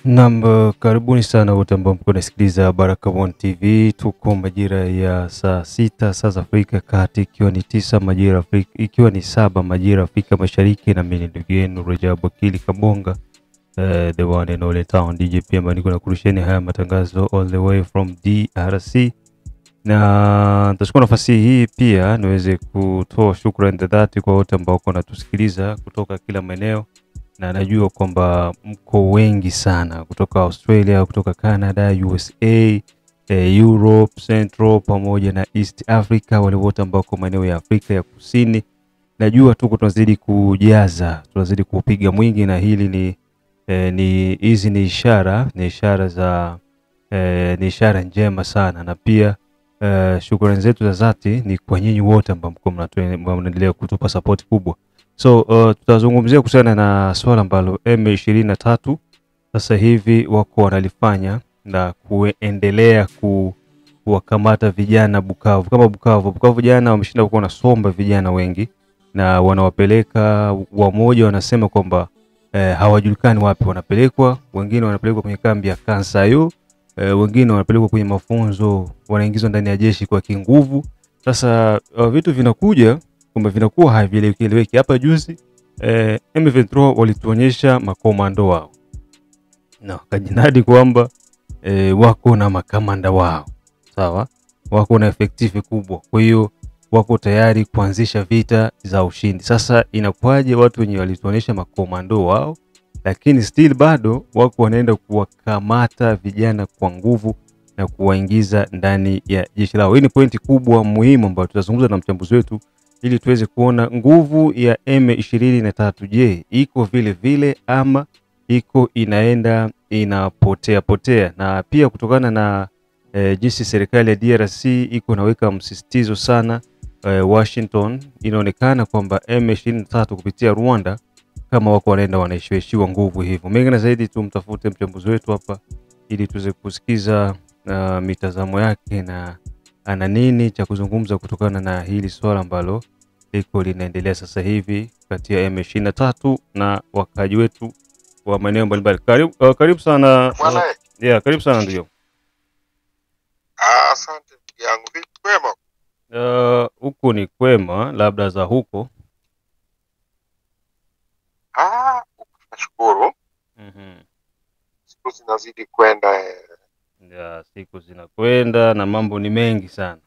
Naam, karibuni sana wote ambao mko nasikiliza Baraka One TV. Tuko majira ya saa 6 saa za Afrika Kati, ikiwa ni 9 majira Afrika, ikiwa ni 7 majira Afrika Mashariki, na mimi ndugu yenu Rajabu Akili Kabonga, the one and only town DJ, pia niko nakurusheni haya matangazo all the way from DRC. Na nitachukua nafasi hii pia niweze kutoa shukrani za dhati kwa wote ambao wanatusikiliza kutoka kila maeneo, na najua kwamba mko wengi sana kutoka Australia, kutoka Canada, USA, Europe, Central pamoja na East Africa, wale wote ambao kwa maeneo ya Afrika ya Kusini. Najua tuko tunazidi kujaza, tunazidi kupiga mwingi, na hili hizi ni ishara za ni ishara njema sana. Na pia shukrani zetu za dhati ni kwa nyinyi wote ambao mnaendelea kutupa support kubwa. So tutazungumzia kuhusiana na swala ambalo M23 sasa hivi wako wanalifanya na kuendelea kuwakamata vijana Bukavu. Kama Bukavu jana wameshinda kuwa nasomba vijana wengi, na wanawapeleka wamoja, wanasema kwamba hawajulikani wapi wanapelekwa. Wengine wanapelekwa kwenye kambi ya Kansayo, wengine wanapelekwa kwenye mafunzo, wanaingizwa ndani ya jeshi kwa kinguvu. Sasa vitu vinakuja kwamba vinakuwa havieleweki. Hapa juzi M23 walituonyesha makomando wao, na kajinadi kwamba wako na makamanda wao, sawa, wako na effective kubwa, kwa hiyo wako tayari kuanzisha vita za ushindi. Sasa inakuwaje watu wenye walituonyesha makomando wao, lakini still bado wako wanaenda kuwakamata vijana kwa nguvu na kuwaingiza ndani ya jeshi lao? Hii ni pointi kubwa muhimu ambayo tutazungumza na mchambuzi wetu ili tuweze kuona nguvu ya M23. Je, iko vile vile ama iko inaenda inapotea? Na pia kutokana na jinsi serikali ya DRC iko naweka msisitizo sana, Washington inaonekana kwamba M23 kupitia Rwanda kama wako wanaenda wanaishiwa nguvu hivyo. Mengi na zaidi tumtafute mchambuzi wetu hapa ili tuweze kusikiza mitazamo yake na ana nini cha kuzungumza kutokana na hili swala ambalo liko linaendelea sasa hivi kati ya M23 na wakaji wetu wa maeneo mbalimbali. Karibu sana. Karibu sana ndio. Asante ndugu yangu. Vipi, kwema? Huko ni kwema, labda za huko. Nashukuru. Siku zinazidi kwenda. Siku zinakwenda na mambo ni mengi sana.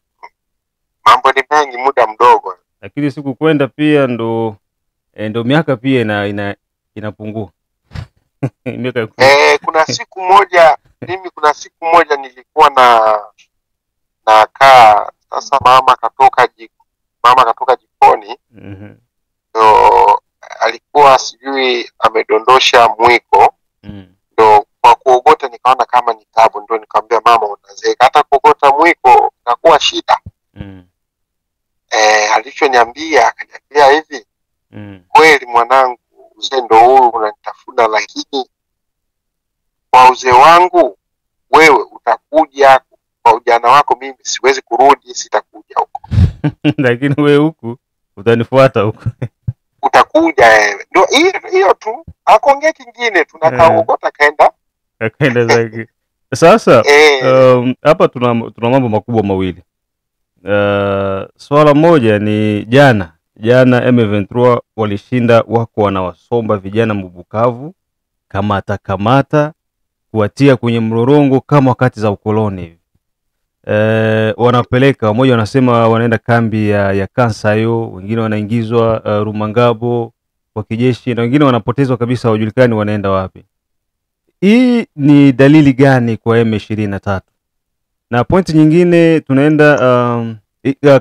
Mambo ni mengi, muda mdogo. Lakini siku kwenda pia ndo miaka pia inapungua. Miaka kuna siku moja kuna siku moja nilikuwa na kaa, sasa mama katoka jikoni. So alikuwa sijui amedondosha mwiko. Ndo kwa kuogota nikaona kama ni tabu, ndo nikamwambia mama, unazeeka, hata kuogota mwiko inakuwa shida. Alichoniambia akaniambia hivi, kweli mwanangu, uzee ndo huu unanitafuna, lakini kwa uzee wangu wewe utakuja, kwa ujana wako mimi siwezi kurudi, sitakuja huko. Lakini wewe huku utanifuata huko. Utakuja ndio hiyo tu, akuongea kingine, tunakaogota kaenda zake. Sasa hapa tuna mambo makubwa mawili. Swala moja ni jana M23 walishinda, wako wanawasomba vijana Mbukavu, kamata kuwatia kwenye mrorongo kama wakati za ukoloni hivi. Wanapeleka wamoja, wanasema wanaenda kambi ya Kansayo, wengine wanaingizwa Rumangabo kwa kijeshi, na wengine wanapotezwa kabisa, hawajulikani wanaenda wapi. Hii ni dalili gani kwa M23? Na pointi nyingine tunaenda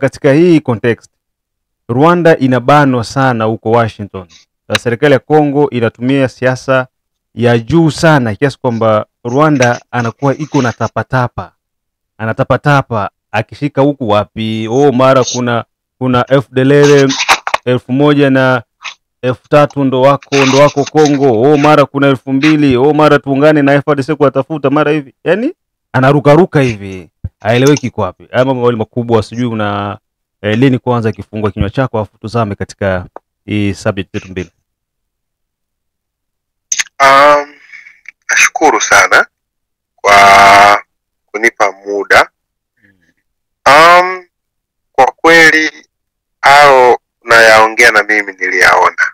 katika hii context, Rwanda inabanwa sana huko Washington. Serikali ya Kongo inatumia siasa ya juu sana kiasi kwamba Rwanda anakuwa iko na anatapatapa akishika huku wapi. Mara kuna FDLR 1000 na 3000 ndo wako Kongo. Mara kuna 2000. Mara tuungane na FARDC kuwatafuta, mara hivi. Yaani anarukaruka hivi, haeleweki kwa wapi. Mambo mawili makubwa, sijui una lini kwanza kifungua kinywa chako afu tuzame katika hii subject yetu mbili. nashukuru sana kwa kunipa muda. Kwa kweli hao nayaongea na mimi niliyaona.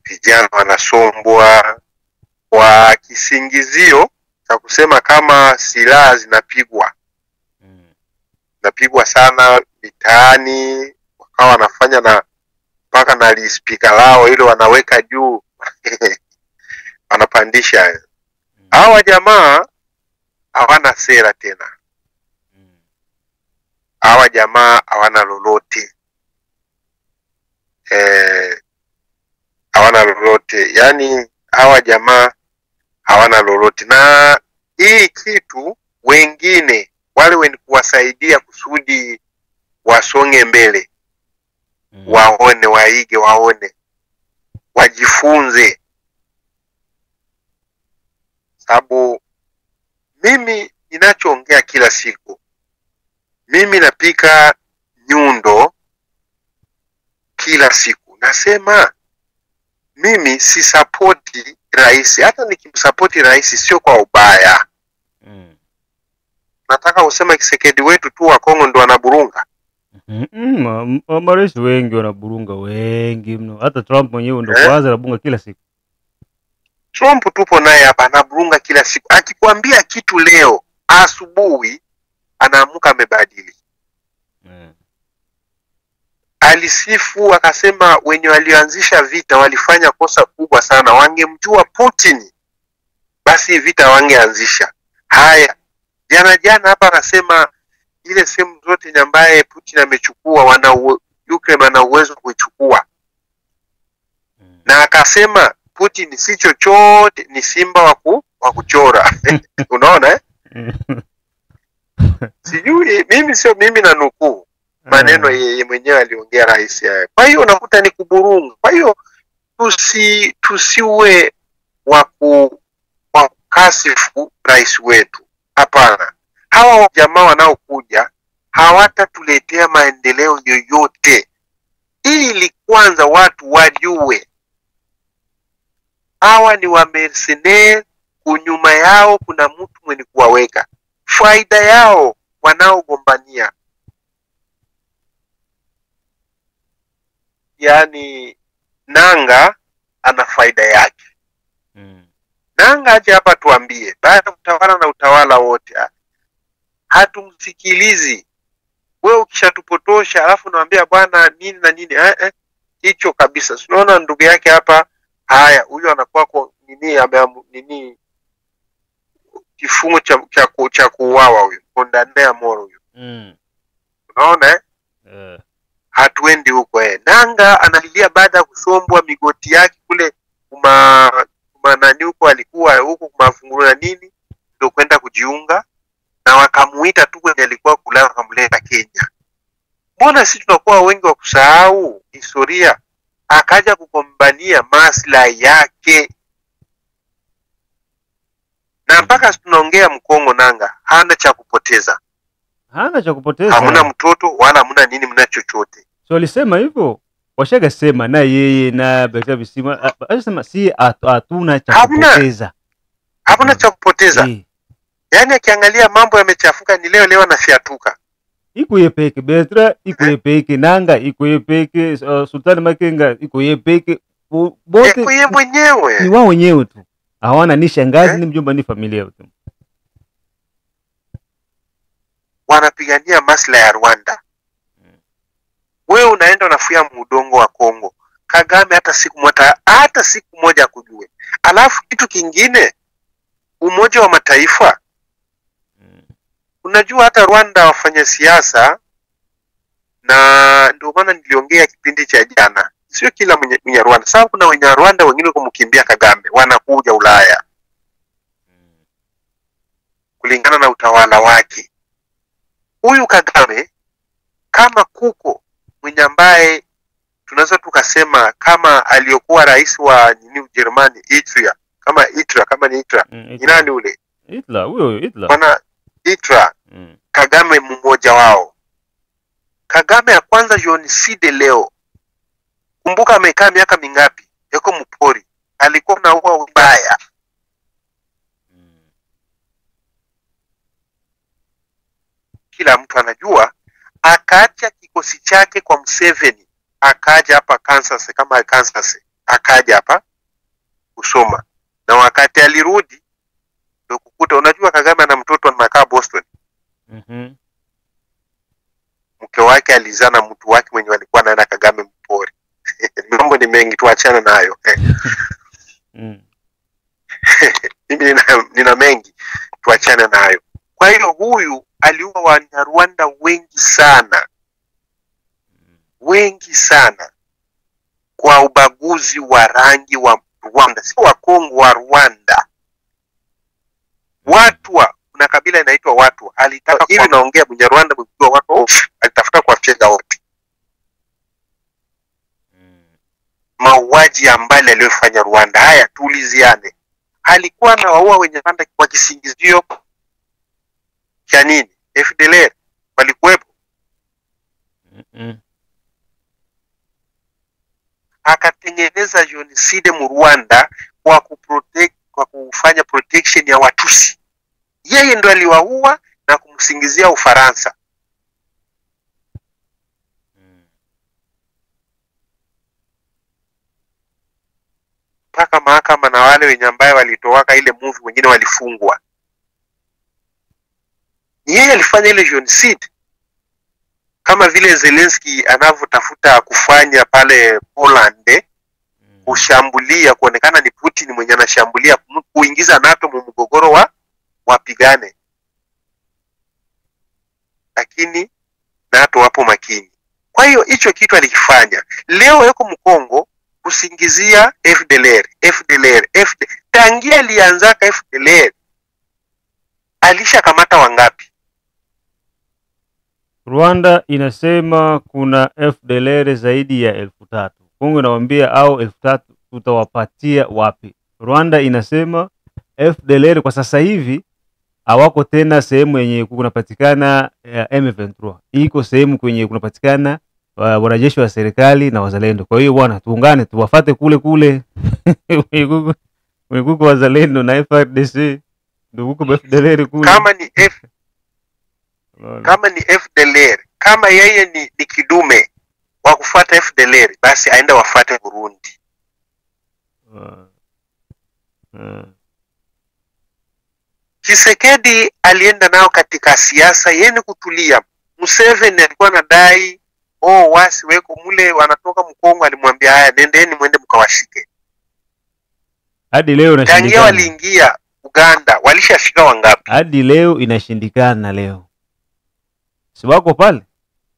Vijana wanasombwa kwa kisingizio cha kusema kama silaha zinapigwa. Napigwa sana mitaani, wakawa wanafanya na mpaka na lispika lao ile wanaweka juu wanapandisha. Hawa jamaa hawana sera tena. Hawa jamaa hawana lolote. Hawana lolote. Yani hawa jamaa hawana lolote. Na hii kitu wengine wale wenye kuwasaidia kusudi wasonge mbele, waone, waige, waone, wajifunze. Sababu mimi ninachoongea kila siku, mimi napika nyundo kila siku. Nasema mimi si support rais, hata nikimsupport rais sio kwa ubaya. Nataka usema Kisekedi wetu tu wa Kongo ndo anaburunga. Marais wengi wanaburunga, wengi mno. Hata Trump mwenyewe ndo kwanza anabunga kila siku. Trump tupo naye hapa anaburunga kila siku. Akikwambia kitu leo asubuhi anaamuka amebadili. Alisifu akasema wenye walioanzisha vita walifanya kosa kubwa sana. Wangemjua Putin basi vita wangeanzisha. Haya, jana hapa akasema ile sehemu zote ambaye Putin amechukua Ukraine wana uwezo kuichukua. Na akasema Putin si chochote, ni simba wa kuchora. Unaona Sijui mimi na nukuu maneno yeye mwenyewe aliongea rais yake. Kwa hiyo unakuta ni kuburunga. Kwa hiyo tusiwe wa kukasifu rais wetu. Hapana. Hawa jamaa wanaokuja hawatatuletea maendeleo yoyote. Ili kwanza watu wajue hawa ni wa mercenaries, kunyuma yao kuna mtu mwenye kuwaweka. Faida yao wanaogombania. Yani Nanga ana faida yake. Nanga aje hapa tuambie, baada utawala na utawala wote hatumsikilizi. Wewe ukishatupotosha alafu naambia bwana nini na nini, hicho kabisa. Unaona ndugu yake hapa, haya huyo anakuwa kwa nini kifungo cha kuuawa huyo, kondamnea moro huyo. Unaona hatuendi huko. Nanga analilia baada ya kusombwa migoti yake kule nani huko, alikuwa huko kumafunguro na nini, ndio kwenda kujiunga na wakamuita tu kwenye alikuwa kulala, wakamleta Kenya. Mbona sisi tunakuwa wengi wa kusahau historia? Akaja kugombania maslahi yake. Na mpaka tunaongea Mkongo Nanga hana cha kupoteza. Hana cha kupoteza. Hamuna mtoto wala hamuna nini, mna chochote. So alisema hivyo. Washaga sema na yeye na Beka Bisima alisema si hatuna cha kupoteza. Hamuna cha kupoteza. Yaani akiangalia mambo yamechafuka, ni leo anafiatuka. Iko yepeke Betra, iko yepeke Nanga, iko yepeke Sultani Makenga, iko yepeke bote. Iko yeye mwenyewe. Ni wao wenyewe tu. Hawana ni shangazi ni mjomba ni familia tu. Wanapigania maslahi ya Rwanda. Wewe unaenda unafuya mudongo wa Kongo. Kagame hata siku moja kujue. Alafu kitu kingine, Umoja wa Mataifa. Unajua hata Rwanda wafanya siasa, na ndio maana niliongea kipindi cha jana. Sio kila mwenye Rwanda. Sababu kuna wenye Rwanda wengine kumkimbia Kagame wanakuja Ulaya. Kulingana na utawala wake. Huyu Kagame kama kuko mwenye ambaye tunaweza tukasema kama aliyokuwa rais wa Ujerumani Hitler, kama ni Hitler. Ni nani ule? Hitler. Bwana Hitler. Kagame mmoja wao. Kagame ya kwanza John Side leo. Kumbuka amekaa miaka mingapi? Yuko mpori. alikuwa anaua ubaya. Kila mtu anajua. Akaacha kikosi chake kwa Museveni, akaja hapa Kansas, kama Kansas, akaja hapa kusoma. Na wakati alirudi ndio kukuta, unajua Kagame ana mtoto anakaa Boston. Mke wake alizana mtu wake mwenye walikuwa naenda Kagame mpori. Mambo ni mengi, tuachane nayo. Mimi nina mengi, tuachane nayo. Kwa hiyo huyu aliua Wanyarwanda wengi sana. Wengi sana. Kwa ubaguzi wa rangi wa Rwanda. Si wa Kongo, wa Rwanda. Watwa, kuna kabila inaitwa Watwa. Alitaka hivi naongea Mnyarwanda mkuu watu, alitafuta kuwafyeka wote. Mauaji ambayo aliyofanya Rwanda. Haya, tuuliziane. Alikuwa na waua wenye Rwanda kwa kisingizio cha nini? FDLR walikuwepo. Akatengeneza genocide mu Rwanda kwa kwa kufanya protection ya Watusi. Yeye ndo aliwaua na kumsingizia Ufaransa. Paka mahakama na wale wenye ambaye walitowaka ile movie wengine walifungwa. Yeye alifanya ile genocide. Kama vile Zelensky anavyotafuta kufanya pale Poland, kushambulia, kuonekana ni Putin mwenye anashambulia, kuingiza NATO mu mgogoro wa wapigane. Lakini NATO wapo makini. Kwa hiyo hicho kitu alikifanya. Leo yuko Mkongo kusingizia FDLR. Tangia alianzaka FDLR alisha kamata wangapi? Rwanda inasema kuna FDLR zaidi ya 3,000. Kongo inawaambia au 3,000 tutawapatia wapi? Rwanda inasema FDLR kwa sasa hivi hawako tena sehemu yenye kunapatikana M23. Iko sehemu kwenye kunapatikana wanajeshi wa serikali na wazalendo. Kwa hiyo bwana, tuungane tuwafate kule kule. Kuko wazalendo na FARDC ndio huko FDLR kule. Kama ni FDLR, kama yeye ni kidume wa kufuata FDLR, basi aende wafuate Burundi. Tshisekedi alienda nao katika siasa yeye kutulia. Museveni alikuwa anadai wasi weko mule wanatoka Mkongo, alimwambia haya nendeni mwende mkawashike. Hadi leo inashindikana. Tangia waliingia Uganda walishafika wangapi? Hadi leo inashindikana leo. Si wako pale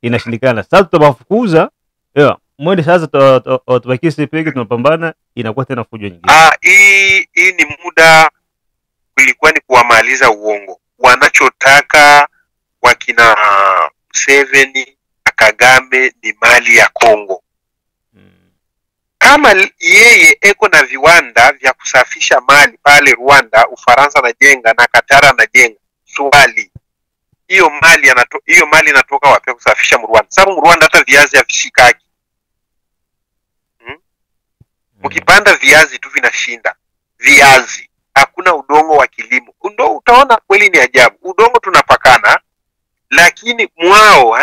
inashindikana. Sasa tutawafukuza. Mwende sasa tubakie sipeke tunapambana, inakuwa tena fujo nyingine. Hii ni muda kulikuwa ni kuwamaliza uongo. Wanachotaka wakina Museveni na Kagame ni mali ya Kongo. Kama yeye eko na viwanda vya kusafisha mali pale Rwanda, Ufaransa na jenga na Katara na jenga, swali hiyo mali inatoka wapi kusafisha Rwanda? Sababu Rwanda hata viazi havishikaki. Mkipanda viazi tu vinashinda. Viazi, hakuna udongo wa kilimo. Utaona kweli ni ajabu. Udongo tunapakana, lakini mwao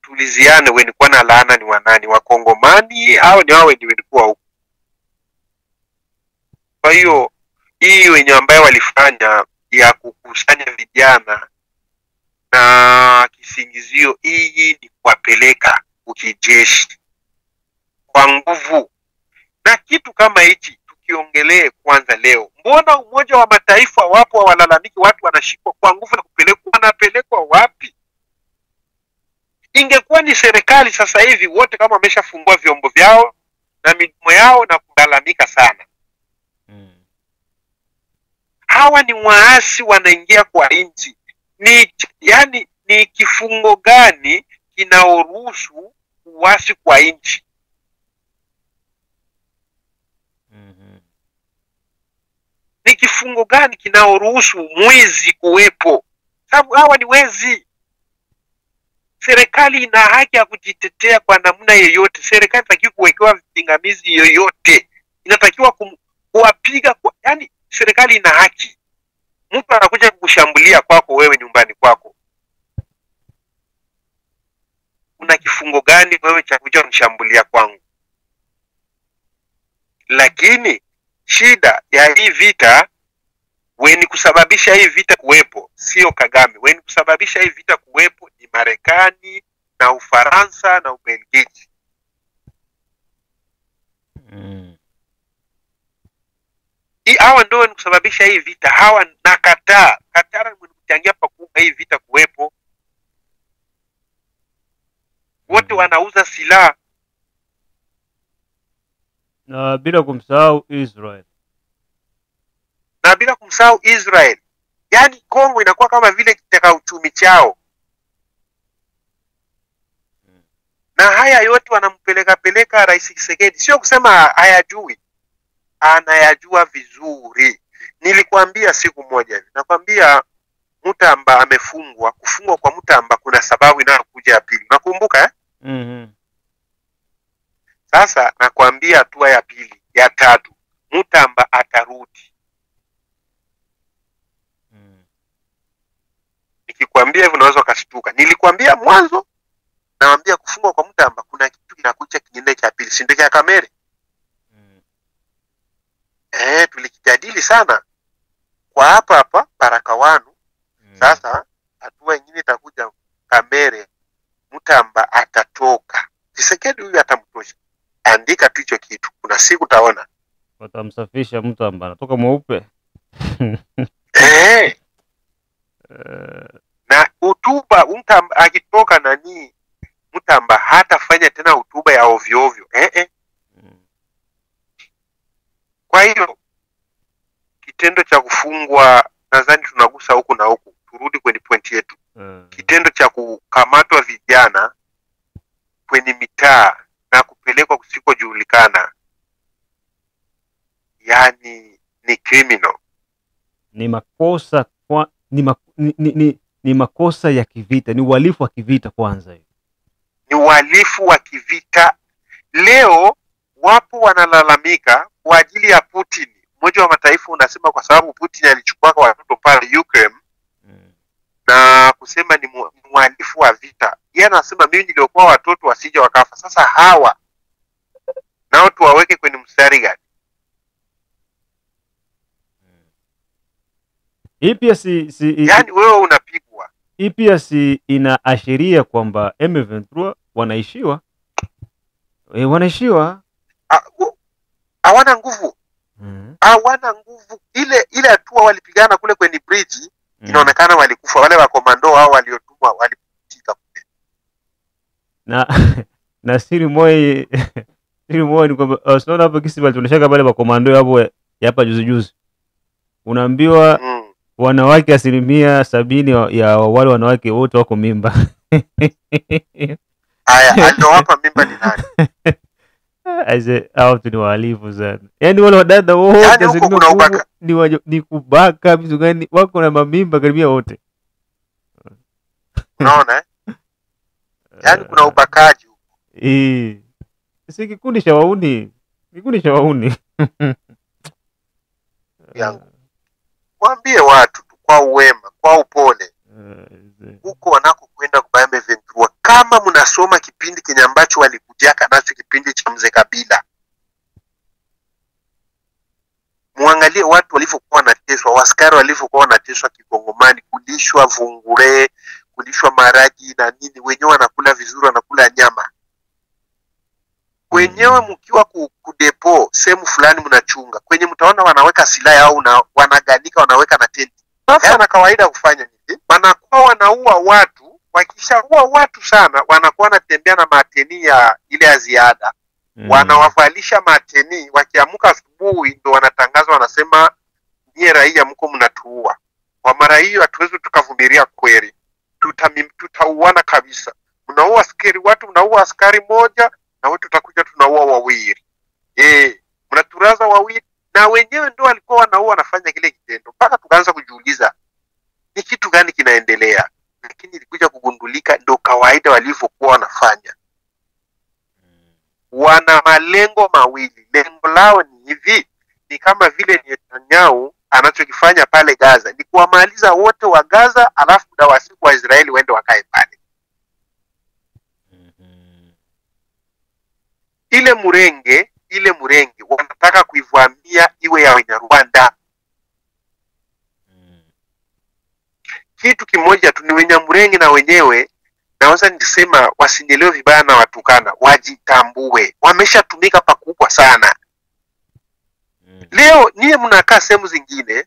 tuliziane wenikuwa na laana ni wanani, Wakongomani au ni wao wenikuwa huko. Kwa hiyo hii wenye ambaye walifanya ya kukusanya vijana na kisingizio, hii ni kuwapeleka ukijeshi kwa nguvu. Na kitu kama hichi tukiongelee kwanza leo, mbona Umoja wa Mataifa wapo walalamiki watu wanashikwa kwa nguvu na kupelekwa? Wanapelekwa wapi? Ingekuwa ni serikali sasa hivi wote kama wameshafungua vyombo vyao na midomo yao na kulalamika sana. Hawa ni waasi wanaingia kwa nchi. Ni kifungo gani kinaoruhusu uasi kwa nchi? Ni kifungo gani kinaoruhusu mwizi kuwepo? Sababu hawa ni wezi. serikali ina haki ya kujitetea kwa namna yoyote. Serikali inatakiwa kuwekewa vipingamizi yoyote, inatakiwa kuwapiga yani serikali ina haki. Mtu anakuja kukushambulia kwako wewe nyumbani kwako, una kifungo gani wewe cha kuja kumshambulia kwangu? Lakini shida ya hii vita, wenye kusababisha hii vita kuwepo sio Kagame. Wenye kusababisha hii vita kuwepo ni Marekani na Ufaransa na Ubelgiji. Hawa ndio wenye kusababisha hii vita. Hawa na Qatar. Qatar ni kuchangia pakubwa hii vita kuwepo. Wote wanauza silaha. Na bila kumsahau Israel. Yaani Kongo inakuwa kama vile kiteka uchumi chao. Na haya yote wanampeleka Rais Tshisekedi. Sio kusema hayajui. Anayajua vizuri. Nilikwambia siku moja hivi. Nakwambia Mutamba amefungwa. Kufungwa kwa Mutamba kuna sababu inayokuja ya pili. Nakumbuka Sasa nakwambia hatua ya pili, ya tatu, Mutamba atarudi. Nikikwambia hivyo unaweza ukashtuka. Nilikwambia mwanzo, naambia kufungwa kwa Mutamba kuna kitu kinakuja kingine cha pili, si ndio ya Kamere? Tulikijadili sana kwa hapa Barakawanu. Sasa hatua nyingine itakuja Kamere, Mutamba atatoka. Tshisekedi huyu atamtosha. Andika tu hicho kitu. Kuna siku utaona. Watamsafisha Mutamba, anatoka mweupe. Na hotuba Mutamba akitoka nani, Mutamba hatafanya tena hotuba ya ovyo ovyo. Kwa hiyo kitendo cha kufungwa, nadhani tunagusa huku na huku. Turudi kwenye pointi yetu. Kitendo cha kukamatwa vijana kwenye mitaa na kupelekwa kusikojulikana, yani ni criminal. Ni makosa ni makosa ya kivita, ni uhalifu wa kivita kwanza hiyo. Ni uhalifu wa kivita. Leo wapo wanalalamika kwa ajili ya Putin. Mmoja wa Mataifa unasema kwa sababu Putin alichukua watoto pale Ukraine na kusema ni uhalifu wa vita. Yeye anasema mimi niliokuwa watoto wasije wakafa. Sasa hawa nao tuwaweke kwenye mstari gani? Hii pia yani wewe unapigwa. Hii pia inaashiria kwamba M23 wanaishiwa. Wanaishiwa. Hawana nguvu. Hawana nguvu. Ile hatua walipigana kule kwenye bridge, inaonekana walikufa. Wale wa komando hao waliotumwa walipitika kule. Na siri moja ni kwamba unaona hapo kisi bali tunashaka wale wa komando hapo hapa juzi. Unaambiwa wanawake 70% ya wale wanawake wote wako mimba. Haya, ndio hapa mimba ni nani? Aise, hao tu ni wahalifu sana. Yaani wale wadada wote ni kubaka vitu gani, wako na mamimba karibia wote. Unaona yaani kuna ubakaji huko. Si kikundi cha wauni. Mwambie watu tu kwa uwema, kwa upole. Huko wanakokwenda kwa M23, kama mnasoma kipindi kenye ambacho walikujaka nacho, kipindi cha Mzee Kabila, muangalie watu walivyokuwa wanateswa, waskari walivyokuwa wanateswa Kikongomani, kulishwa vungure, kulishwa maragi na nini, wenyewe wanakula vizuri, wanakula nyama. Wenyewe mkiwa kudepo sehemu fulani mnachunga, kwenye mtaona wanaweka silaha au wanaganika, wanaweka na tenti. Yana kawaida kufanya nini? Wanakuwa wanaua watu, wakishaua watu sana, wanakuwa wanatembea na mateni ya ile ya ziada. Wanawavalisha mateni, wakiamuka asubuhi ndio wanatangaza, wanasema nyie raia mko mnatuua. Kwa mara hiyo hatuwezi tukavumilia kweli. Tutauana kabisa. Mnaua askari watu, mnaua askari moja na wewe tutakuja tunaua wawili. Mnaturaza wawili, na wenyewe ndio walikuwa wanaua, wanafanya kile kitendo. Mpaka tukaanza kujiuliza ni kitu gani kinaendelea. Lakini ilikuja kugundulika ndio kawaida walivyokuwa wanafanya. Wana malengo mawili. Lengo lao ni hivi, ni kama vile Netanyahu anachokifanya pale Gaza, ni kuwamaliza wote wa Gaza, alafu muda wa siku wa Israeli waende wakae pale. Ile murenge wanataka kuivamia iwe ya Wanyarwanda. Kitu kimoja tu, ni Wenyamurenge na wenyewe naweza nisema wasinielewe vibaya na watukana, wajitambue. Wameshatumika pakubwa sana. Leo niye mnakaa sehemu zingine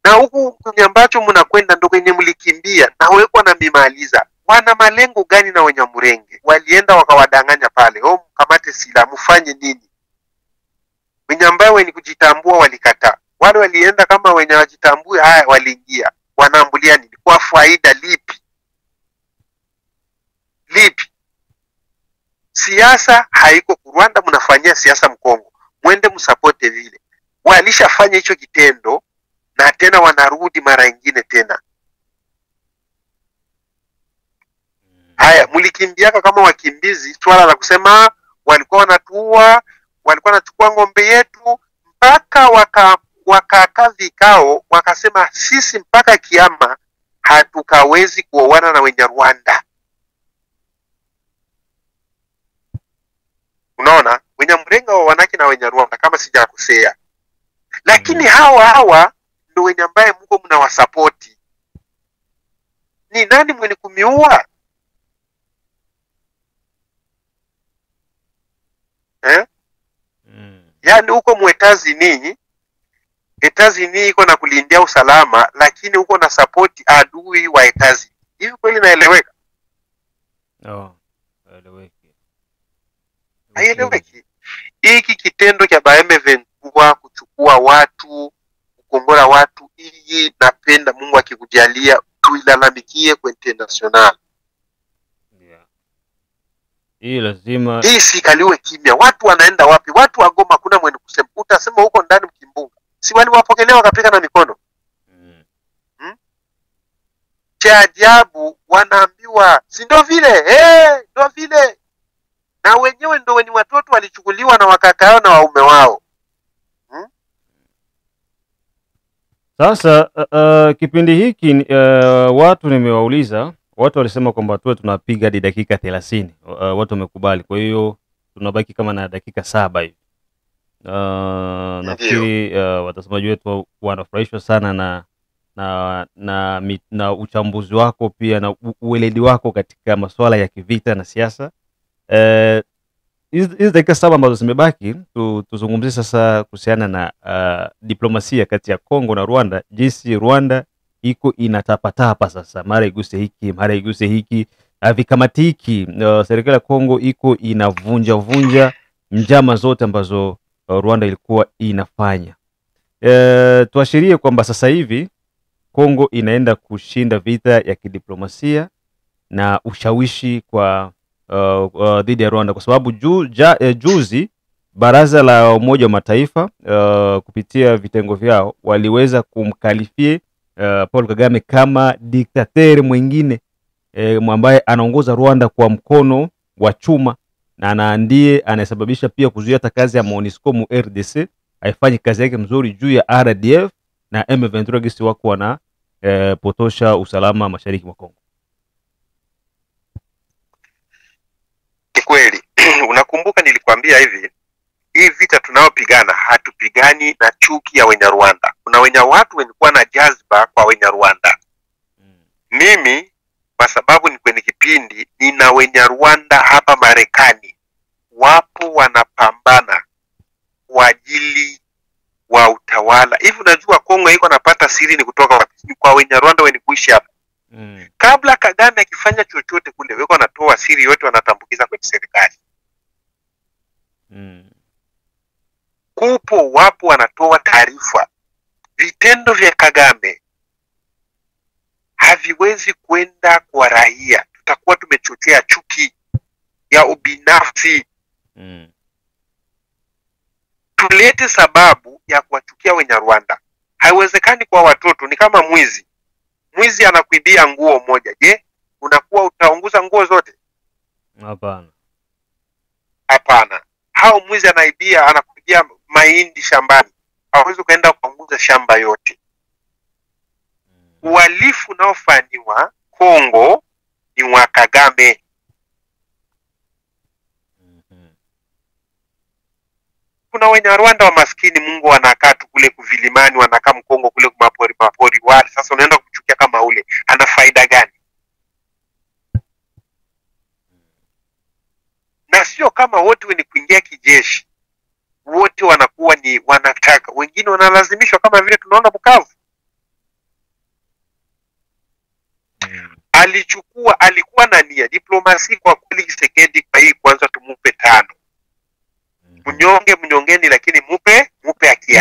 na huku kwenye ambacho mnakwenda ndo kwenye mlikimbia na wekwa na mimaliza. Wana malengo gani na Wenyamurenge? Walienda wakawadanganya pale, mkamate sila mfanye nini? Wenye ambao wenye kujitambua walikataa. Wale walienda kama wenye wajitambue, haya waliingia. Wanaambulia nini? Kwa faida lipi? Siasa haiko Rwanda, mnafanyia siasa Mkongo. Mwende msapote vile. Walishafanya hicho kitendo na tena wanarudi mara nyingine tena. Haya, mlikimbiaka kama wakimbizi, swala la kusema walikuwa wanatuua, walikuwa wanachukua ng'ombe yetu, mpaka wakakaa vikao wakasema sisi mpaka kiama hatukawezi kuoana na Wenyarwanda. Unaona, Wenyamurenge wa wanaki na Wenyarwanda kama sijakosea. Lakini hawa ndio wenye ambaye mko mnawasapoti. Ni nani mwenye kumiua? Yaani huko mwetazi ninyi, etazi ni iko na kulindia usalama, lakini huko na support adui wa etazi. Hivi kweli naeleweka? Haieleweki. Hiki kitendo cha M23 kuchukua watu, kukombora watu, hii napenda Mungu akikujalia tuilalamikie kwa international. Hii lazima. Hii sikaliwe kimya. Watu wanaenda wapi? Watu wa Goma kuna mwenye kusema. Utasema huko ndani Mkimbunga. Si wali wapokelea wakapika na mikono. Cha ajabu wanaambiwa si ndio vile? Ndio vile. Na wenyewe ndio wenye watoto walichukuliwa na wakakao na waume wao. Sasa kipindi hiki watu nimewauliza, watu walisema kwamba tuwe tunapiga hadi dakika 30. Watu wamekubali. Kwa hiyo tunabaki kama na dakika 7 hivi. Nafikiri watazamaji wetu wanafurahishwa sana na uchambuzi wako pia na ueledi wako katika masuala ya kivita na siasa. Hizi dakika 7 ambazo zimebaki tuzungumzie sasa kuhusiana na diplomasia kati ya Kongo na Rwanda, jinsi Rwanda iko inatapatapa sasa, mara iguse hiki, mara iguse hiki, havikamatiki. Serikali ya Kongo iko inavunja njama zote ambazo Rwanda ilikuwa inafanya. Tuashirie kwamba sasa hivi Kongo inaenda kushinda vita ya kidiplomasia na ushawishi kwa dhidi ya Rwanda, kwa sababu juzi Baraza la Umoja wa Mataifa kupitia vitengo vyao waliweza kumkalifie Paul Kagame kama diktateri mwingine ambaye anaongoza Rwanda kwa mkono wa chuma, na ndiye anasababisha pia kuzuia hata kazi ya MONUSCO mu RDC haifanyi kazi yake mzuri juu ya RDF na M23 gisi wako wana potosha usalama mashariki mwa Kongo. Kweli. Unakumbuka nilikwambia hivi, hii vita tunaopigana hatupigani na chuki ya Wenyarwanda. Kuna watu wenikuwa na jazba kwa Wenyarwanda. Mimi kwa sababu ni kwenye kipindi nina Wenyarwanda hapa Marekani, wapo wanapambana kwa ajili wa utawala. Hivi unajua Kongo iko napata siri ni kutoka wapi? Kwa Wenyarwanda wenye kuishi hapa. Kabla Kagame akifanya chochote kule, weko wanatoa siri yote wanatambukiza kwenye serikali. Wapo wanatoa taarifa. Vitendo vya Kagame haviwezi kwenda kwa raia. Tutakuwa tumechochea chuki ya ubinafsi. Tulete sababu ya kuwachukia Wenyarwanda. Haiwezekani kwa watoto, ni kama mwizi. Mwizi anakuibia nguo moja. Je, unakuwa utaunguza nguo zote? Hapana. Hapana. Hao mwizi anakuibia mahindi shambani, hawezi kaenda kuunguza shamba yote. Uhalifu unaofanywa Kongo ni wa Kagame. Kuna wenye Rwanda wa maskini Mungu wanakaa tu kule kuvilimani, wanakaa Mkongo kule mapori wale. Sasa unaenda kuchukia kama ule, ana faida gani? Na sio kama wote wenye kuingia kijeshi wote wanakuwa ni wanataka, wengine wanalazimishwa kama vile tunaona Bukavu. Alikuwa na nia diplomasi kwa kweli Tshisekedi, kwa hii kwanza tumupe 5. Mnyongeni lakini mupe haki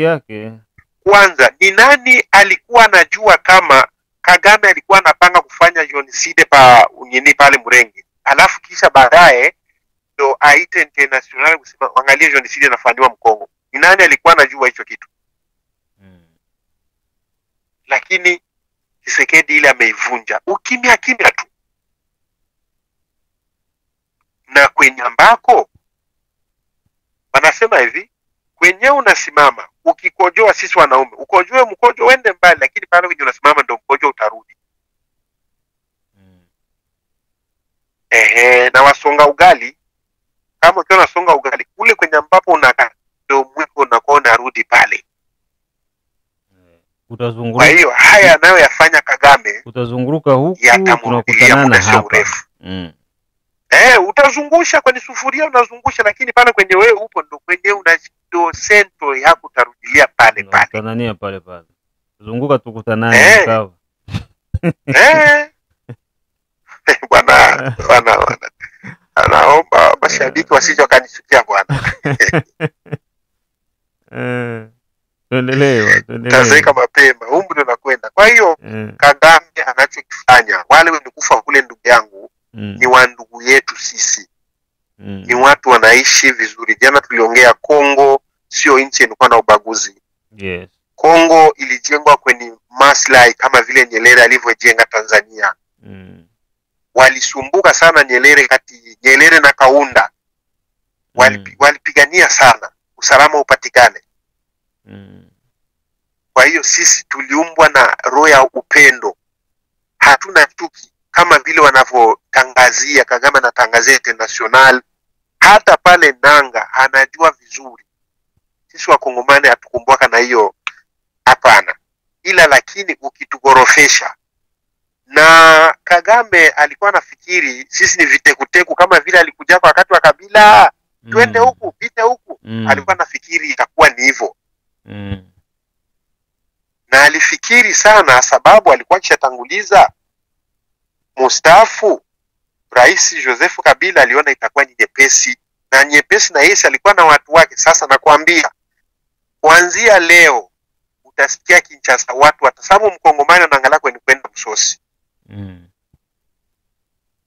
yake. Kwanza ni nani alikuwa anajua kama Kagame alikuwa anapanga kufanya genocide pale Murenge, alafu kisha baadaye ndo aite international kusema angalia genocide inafanywa Mkongo? Ni nani alikuwa anajua hicho kitu? Lakini Tshisekedi ile ameivunja ukimya tu. Na kwenye ambako wanasema hivi, kwenye unasimama ukikojoa, sisi wanaume ukojoe mkojo wende mbali, lakini pale kwenye unasimama ndo mkojo utarudi. Na wasonga ugali, kama ukiwa unasonga ugali kule kwenye ambapo unakaa ndo mwiko unakuwa unarudi pale. Utazunguruka. Kwa hiyo haya anayoyafanya Kagame, utazunguruka huku tunakutana na hapa. Utazungusha kwenye sufuria, unazungusha, lakini pale kwenye wewe upo ndo kwenye ndo sento yako utarudilia pale. Tutanania pale. Zunguka tukutanane sawa. Bwana anaomba mashabiki wasije wakanisikia bwana. Tuendelee. Tazeka mapema, umri unakwenda. Kwa hiyo Kagame anachokifanya, wale wenye kufa kule ndugu yangu ni wa ndugu yetu sisi. Ni watu wanaishi vizuri. Jana tuliongea Kongo sio nchi ilikuwa na ubaguzi. Yes. Kongo ilijengwa kwenye maslahi kama vile Nyerere alivyojenga Tanzania. Walisumbuka sana Nyerere na Kaunda. Walipigania sana usalama upatikane. Kwa hiyo sisi tuliumbwa na roho ya upendo. Hatuna chuki kama vile wanavyotangazia. Kagame anatangazia international, hata pale Nanga anajua vizuri. Sisi Wakongomani hatukumbwaka na hiyo, hapana. Ila lakini ukitugorofesha, na Kagame alikuwa anafikiri sisi ni vitekuteku kama vile alikuja kwa wakati wa Kabila, twende huku pite huku. Alikuwa anafikiri itakuwa ni hivyo. Na alifikiri sana sababu alikuwa kishatanguliza mustaafu Rais Joseph Kabila, aliona itakuwa ni nyepesi, na Yesu alikuwa na watu wake. Sasa nakwambia kuanzia leo utasikia Kinshasa watu watasabu Mkongomani anaangalia kwenye kwenda msosi.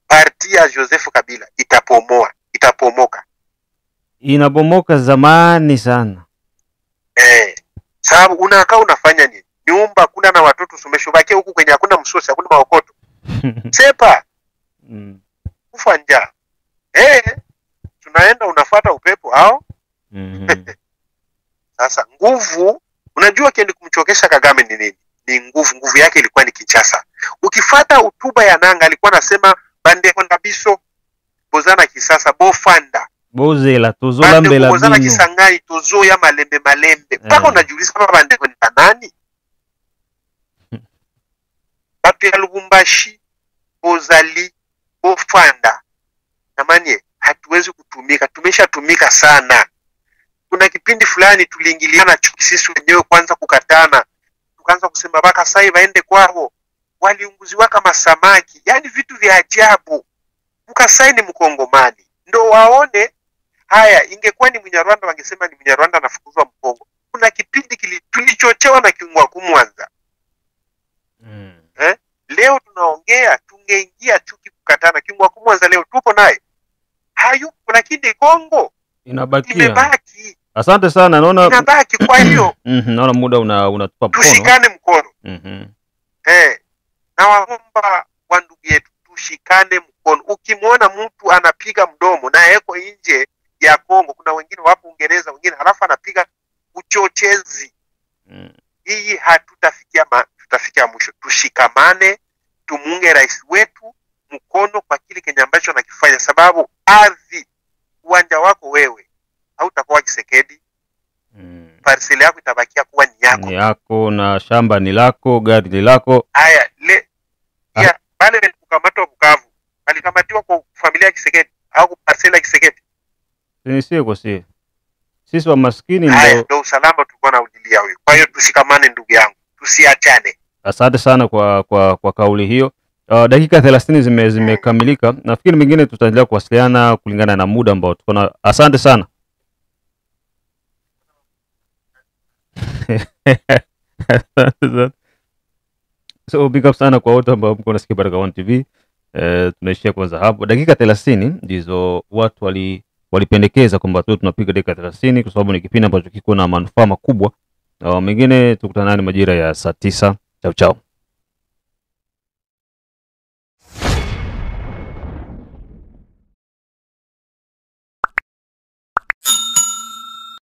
Parti ya Joseph Kabila itapomoka. Inabomoka zamani sana. Sababu unakaa unafanya nini? Nyumba kuna na watoto somesho baki huku kwenye hakuna msosi, hakuna maokoto. Sepa. Kufa njaa. Tunaenda unafuata upepo hao. Sasa nguvu, unajua kile kumchokesha Kagame ni nini? Ni nguvu yake ilikuwa ni Kinshasa. Ukifuata hotuba ya Nanga alikuwa anasema bande konda biso bozana kisasa bofanda. Bozela tozola mbela bino. Bozana kisangani tozo ya malembe. Paka unajiuliza kama bande konda nani? Batu ya Lubumbashi, bozali, bofanda. Namani hatuwezi kutumika, tumeshatumika sana. Kuna kipindi fulani tuliingiliana chuki sisi wenyewe, kwanza kukatana. Tukaanza kusema baka sai waende kwao. Waliunguziwa kama samaki. Yaani vitu vya ajabu. Mkasai ni Mkongomani. Ndo waone haya, ingekuwa ni Mnyarwanda wangesema ni Mnyarwanda anafukuzwa Mkongo. Kuna kipindi tulichochewa na Kingwaku Mwanza. Leo tunaongea tungeingia chuki kukatana. Kingwaku Mwanza leo tupo naye. Hayupo, lakini Kongo imebaki. Asante sana, naona inabaki. Kwa hiyo naona muda unatupa mkono. Tushikane mkono. Na waomba wa ndugu yetu tushikane mkono. Ukimwona mtu anapiga mdomo na yeko nje ya Kongo, kuna wengine wapo Uingereza, wengine halafu anapiga uchochezi, hii tutafikia mwisho. Tushikamane, tumunge rais wetu mkono kwa kile kenye ambacho anakifanya, sababu ardhi, uwanja wako wewe hautakuwa Tshisekedi. Parcel yako itabakia kuwa ni yako na shamba ni lako, gari ni lako. Haya pale kukamatwa Bukavu, alikamatiwa kwa familia ya Tshisekedi au parcel ya Tshisekedi? Sisi wa maskini ndio usalama tulikuwa na udilia huyo. Kwa hiyo tushikamane ndugu yangu, tusiachane. Asante sana kwa kauli hiyo. Dakika 30 zimekamilika. Nafikiri mengine tutaendelea kuwasiliana kulingana na muda ambao tuko na. Asante sana. So big up sana kwa wote ambao mko nasikia Baraka1 TV. Tunaishia kwanza hapo. Dakika 30 ndizo watu walipendekeza kwamba tunapiga dakika 30 kwa sababu ni kipindi ambacho kiko na manufaa makubwa. Mengine tukutana majira ya saa 9. Chao chao.